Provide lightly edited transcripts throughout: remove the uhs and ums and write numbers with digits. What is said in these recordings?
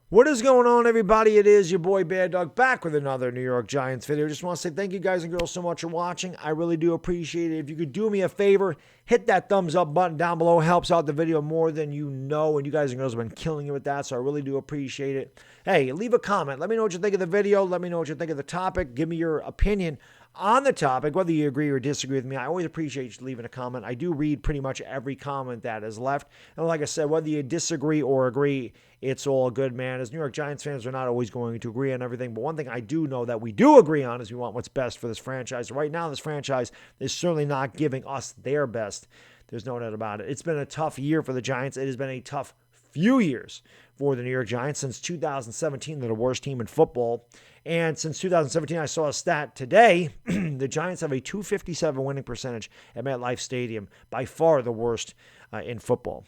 What is going on, everybody? It is your boy Baddog back with another New York Giants video. Just want to say thank you guys and girls so much for watching. I really do appreciate it. If you could do me a favor, hit that thumbs up button down below. It helps out the video more than you know, and you guys and girls have been killing it with that, so I really do appreciate it. Hey, leave a comment. Let me know what you think of the video. Let me know what you think of the topic. Give me your opinion on the topic, whether you agree or disagree with me. I always appreciate you leaving a comment. I do read pretty much every comment that is left. And like I said, whether you disagree or agree, it's all good, man. As New York Giants fans, we're not always going to agree on everything. But one thing I do know that we do agree on is we want what's best for this franchise. Right now, this franchise is certainly not giving us their best. There's no doubt about it. It's been a tough year for the Giants. It has been a tough few years for the New York Giants. Since 2017, they're the worst team in football. And since 2017, I saw a stat today, the Giants have a .257 winning percentage at MetLife Stadium, by far the worst in football.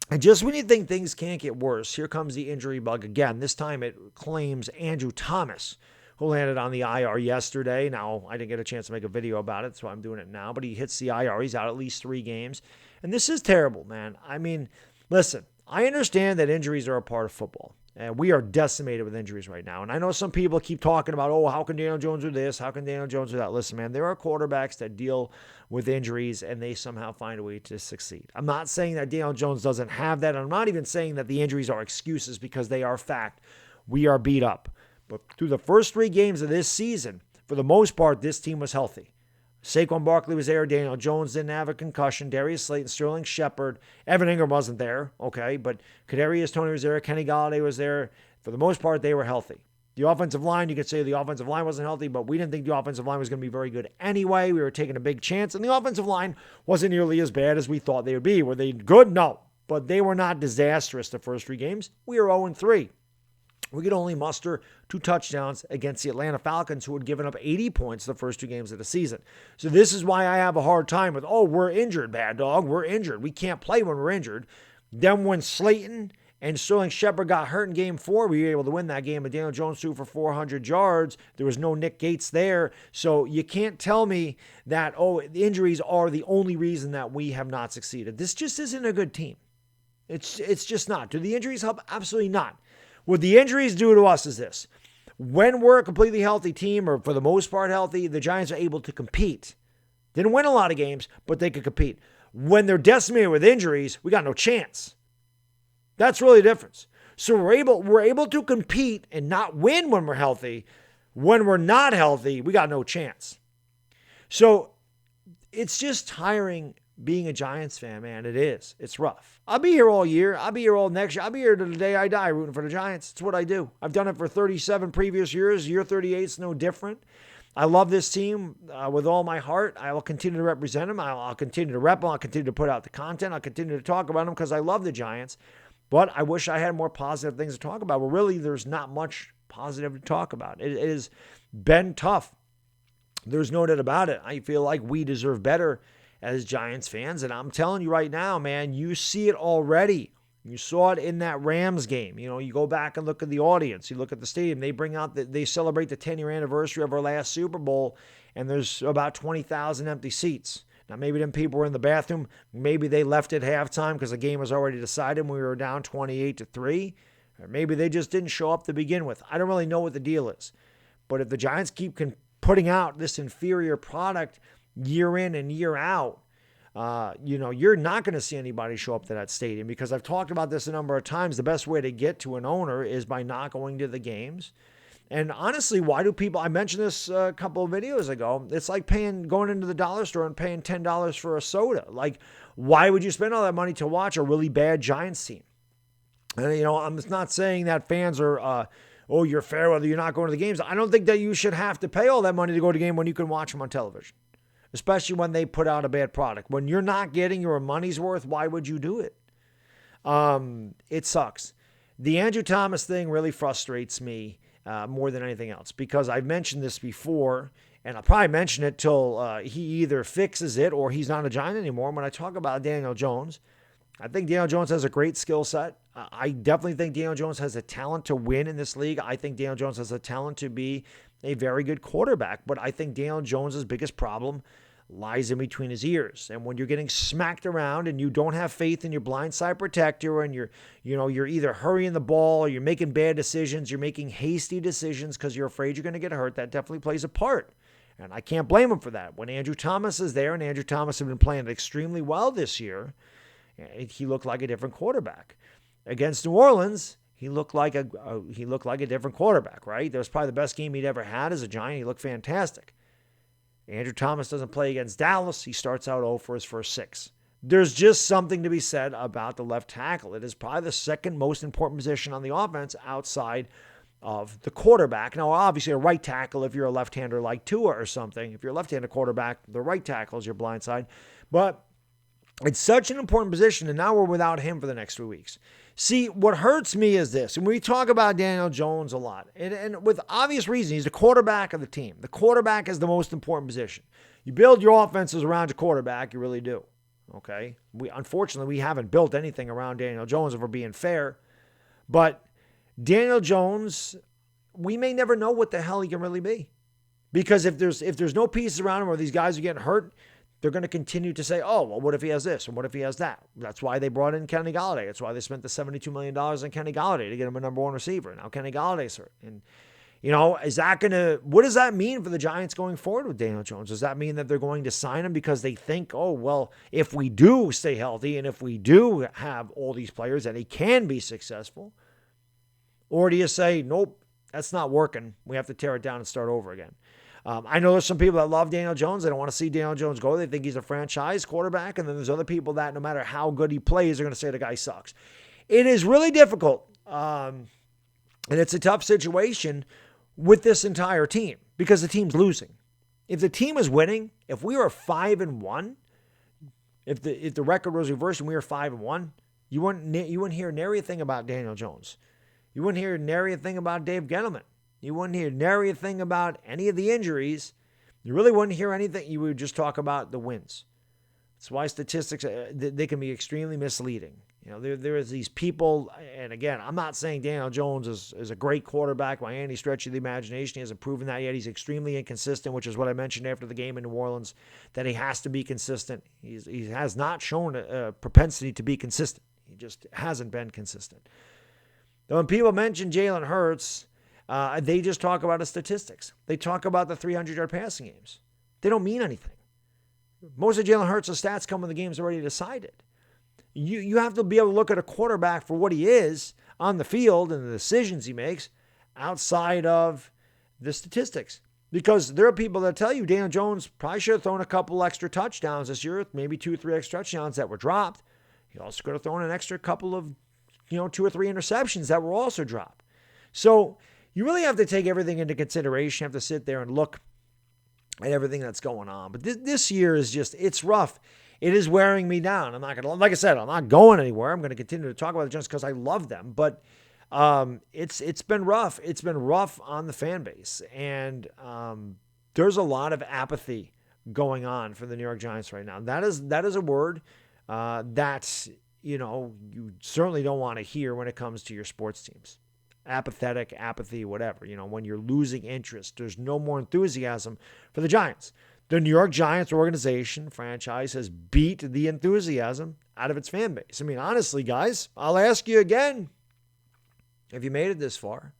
And just when you think things can't get worse, here comes the injury bug again. This time it claims Andrew Thomas, who landed on the IR yesterday. Now, I didn't get a chance to make a video about it, so I'm doing it now. But he hits the IR. He's out at least 3 games. And this is terrible, man. I mean, listen, I understand that injuries are a part of football. And we are decimated with injuries right now. And I know some people keep talking about, oh, how can Daniel Jones do this? How can Daniel Jones do that? Listen, man, there are quarterbacks that deal with injuries and they somehow find a way to succeed. I'm not saying that Daniel Jones doesn't have that. I'm not even saying that the injuries are excuses, because they are fact. We are beat up. But through the first 3 games of this season, for the most part, this team was healthy. Saquon Barkley was there. Daniel Jones didn't have a concussion. Darius Slayton, Sterling Shepard. Evan Ingram wasn't there, okay? But Kadarius Toney was there. Kenny Golladay was there. For the most part, they were healthy. The offensive line, you could say the offensive line wasn't healthy, but we didn't think the offensive line was going to be very good anyway. We were taking a big chance, and the offensive line wasn't nearly as bad as we thought they would be. Were they good? No. But they were not disastrous the first 3 games. We were 0-3. We could only muster 2 touchdowns against the Atlanta Falcons, who had given up 80 points the first 2 games of the season. So this is why I have a hard time with, oh, we're injured, Baddog. We're injured. We can't play when we're injured. Then when Slayton and Sterling Shepard got hurt in game 4, we were able to win that game. But Daniel Jones threw for 400 yards. There was no Nick Gates there. So you can't tell me that, oh, the injuries are the only reason that we have not succeeded. This just isn't a good team. It's just not. Do the injuries help? Absolutely not. What the injuries do to us is this. When we're a completely healthy team, or for the most part healthy, the Giants are able to compete. Didn't win a lot of games, but they could compete. When they're decimated with injuries, we got no chance. That's really the difference. So we're able to compete and not win when we're healthy. When we're not healthy, we got no chance. So it's just tiring being a Giants fan, man. It is. It's rough. I'll be here all year. I'll be here all next year. I'll be here to the day I die rooting for the Giants. It's what I do. I've done it for 37 previous years. Year 38 is no different. I love this team with all my heart. I will continue to represent them. I'll continue to rep them. I'll continue to put out the content. I'll continue to talk about them because I love the Giants. But I wish I had more positive things to talk about. But really, there's not much positive to talk about. It has been tough. There's no doubt about it. I feel like we deserve better as Giants fans. And I'm telling you right now, man, you see it already. You saw it in that Rams game. You know, you go back and look at the audience. You look at the stadium. They celebrate the 10-year anniversary of our last Super Bowl, and there's about 20,000 empty seats. Now, maybe them people were in the bathroom. Maybe they left at halftime because the game was already decided and we were down 28-3. Or maybe they just didn't show up to begin with. I don't really know what the deal is. But if the Giants keep putting out this inferior product year in and year out, you're not going to see anybody show up to that stadium, because I've talked about this a number of times. The best way to get to an owner is by not going to the games. And honestly, why do people, I mentioned this a couple of videos ago, it's like going into the dollar store and paying $10 for a soda. Like, why would you spend all that money to watch a really bad Giants team? And, I'm not saying that fans are, you're fair whether you're not going to the games. I don't think that you should have to pay all that money to go to a game when you can watch them on television, especially when they put out a bad product. When you're not getting your money's worth, why would you do it? It sucks. The Andrew Thomas thing really frustrates me more than anything else, because I've mentioned this before, and I'll probably mention it till he either fixes it or he's not a Giant anymore. When I talk about Daniel Jones, I think Daniel Jones has a great skill set. I definitely think Daniel Jones has a talent to win in this league. I think Daniel Jones has a talent to be a very good quarterback. But I think Daniel Jones' biggest problem lies in between his ears. And when you're getting smacked around and you don't have faith in your blindside protector, and you're either hurrying the ball or you're making bad decisions, you're making hasty decisions because you're afraid you're going to get hurt, that definitely plays a part. And I can't blame him for that. When Andrew Thomas is there, and Andrew Thomas has been playing extremely well this year, he looked like a different quarterback. Against New Orleans, he looked like a different quarterback, right? That was probably the best game he'd ever had as a Giant. He looked fantastic. Andrew Thomas doesn't play against Dallas. He starts out 0 for his first 6. There's just something to be said about the left tackle. It is probably the second most important position on the offense outside of the quarterback. Now, obviously, a right tackle, if you're a left-hander like Tua or something, if you're a left-handed quarterback, the right tackle is your blind side. But it's such an important position, and now we're without him for the next 3 weeks. See, what hurts me is this, and we talk about Daniel Jones a lot, and with obvious reason, he's the quarterback of the team. The quarterback is the most important position. You build your offenses around your quarterback, you really do, okay? Unfortunately, we haven't built anything around Daniel Jones, if we're being fair, but Daniel Jones, we may never know what the hell he can really be, because if there's no pieces around him or these guys are getting hurt, they're going to continue to say, oh, well, what if he has this? And what if he has that? That's why they brought in Kenny Golladay. That's why they spent the $72 million on Kenny Golladay to get him a number 1 receiver. Now Kenny Galladay's hurt. And, what does that mean for the Giants going forward with Daniel Jones? Does that mean that they're going to sign him because they think, oh, well, if we do stay healthy and if we do have all these players, that he can be successful? Or do you say, nope, that's not working. We have to tear it down and start over again? I know there's some people that love Daniel Jones. They don't want to see Daniel Jones go. They think he's a franchise quarterback. And then there's other people that no matter how good he plays, they're going to say the guy sucks. It is really difficult. And it's a tough situation with this entire team because the team's losing. If the team is winning, if we were 5-1, if the record was reversed and we were 5-1, you wouldn't hear nary a thing about Daniel Jones. You wouldn't hear nary a thing about Dave Gettleman. You wouldn't hear nary a thing about any of the injuries. You really wouldn't hear anything. You would just talk about the wins. That's why statistics, they can be extremely misleading. There is these people, and again, I'm not saying Daniel Jones is a great quarterback by any stretch of the imagination. He hasn't proven that yet. He's extremely inconsistent, which is what I mentioned after the game in New Orleans, that he has to be consistent. He has not shown a propensity to be consistent. He just hasn't been consistent. When people mention Jalen Hurts, they just talk about the statistics. They talk about the 300-yard passing games. They don't mean anything. Most of Jalen Hurts' stats come when the game's already decided. You have to be able to look at a quarterback for what he is on the field and the decisions he makes outside of the statistics. Because there are people that tell you Daniel Jones probably should have thrown a couple extra touchdowns this year, maybe 2 or 3 extra touchdowns that were dropped. He also could have thrown an extra couple of 2 or 3 interceptions that were also dropped. So you really have to take everything into consideration. You have to sit there and look at everything that's going on. But this year is just, it's rough. It is wearing me down. I'm not going to, like I said, I'm not going anywhere. I'm going to continue to talk about the Giants because I love them. But it's been rough. It's been rough on the fan base. And there's a lot of apathy going on for the New York Giants right now. That is a word that, you certainly don't want to hear when it comes to your sports teams. Apathetic, apathy, whatever. When you're losing interest, there's no more enthusiasm for the Giants. The New York Giants organization, franchise, has beat the enthusiasm out of its fan base. I mean, honestly, guys, I'll ask you again, if you made it this far,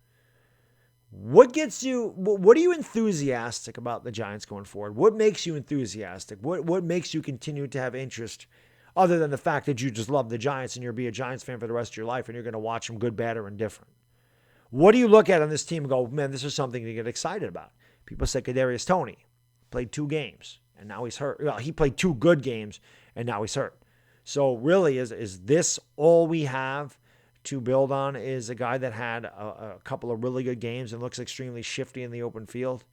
what are you enthusiastic about the Giants going forward? What makes you enthusiastic? What makes you continue to have interest other than the fact that you just love the Giants and you'll be a Giants fan for the rest of your life and you're going to watch them good, bad, or indifferent? What do you look at on this team and go, man, this is something to get excited about? People say Kadarius Toney played 2 games and now he's hurt. Well, he played 2 good games and now he's hurt. So really, is this all we have to build on? Is a guy that had a couple of really good games and looks extremely shifty in the open field?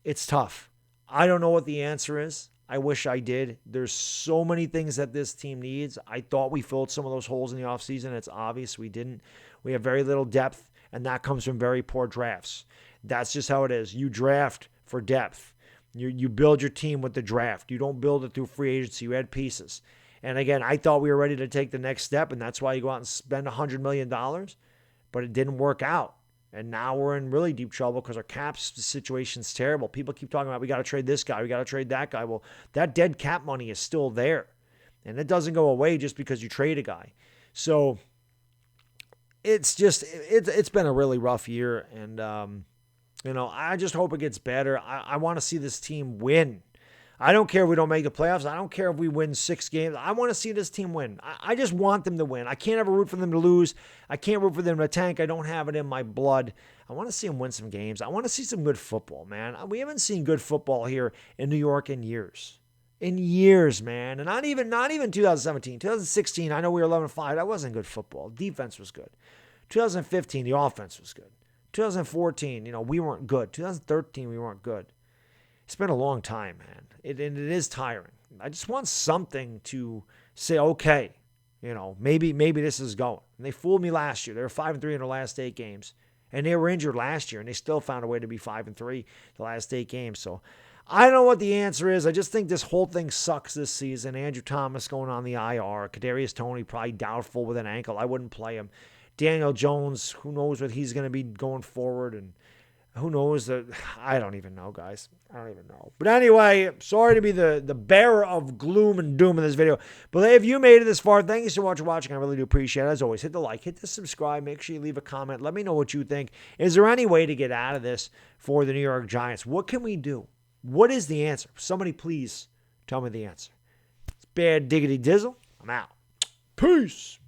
It's tough. I don't know what the answer is. I wish I did. There's so many things that this team needs. I thought we filled some of those holes in the offseason. It's obvious we didn't. We have very little depth, and that comes from very poor drafts. That's just how it is. You draft for depth. You build your team with the draft. You don't build it through free agency. You add pieces. And again, I thought we were ready to take the next step, and that's why you go out and spend $100 million, but it didn't work out. And now we're in really deep trouble because our cap situation's terrible. People keep talking about we got to trade this guy, we got to trade that guy. Well, that dead cap money is still there. And it doesn't go away just because you trade a guy. So it's been a really rough year. And, I just hope it gets better. I want to see this team win. I don't care if we don't make the playoffs. I don't care if we win 6 games. I want to see this team win. I just want them to win. I can't ever root for them to lose. I can't root for them to tank. I don't have it in my blood. I want to see them win some games. I want to see some good football, man. We haven't seen good football here in New York in years. In years, man. And not even 2017. 2016, I know we were 11-5. That wasn't good football. Defense was good. 2015, the offense was good. 2014, we weren't good. 2013, we weren't good. It's been a long time, man. And it is tiring. I just want something to say, okay, maybe this is going. And they fooled me last year. They were 5-3 in their last 8 games. And they were injured last year, and they still found a way to be 5-3 the last 8 games. So I don't know what the answer is. I just think this whole thing sucks this season. Andrew Thomas going on the IR. Kadarius Toney probably doubtful with an ankle. I wouldn't play him. Daniel Jones, who knows what he's going to be going forward, and who knows that? I don't even know, guys. I don't even know. But anyway, sorry to be the bearer of gloom and doom in this video. But if you made it this far, thank you so much for watching. I really do appreciate it. As always, hit the like, hit the subscribe. Make sure you leave a comment. Let me know what you think. Is there any way to get out of this for the New York Giants? What can we do? What is the answer? Somebody please tell me the answer. It's Bad Diggity Dizzle. I'm out. Peace.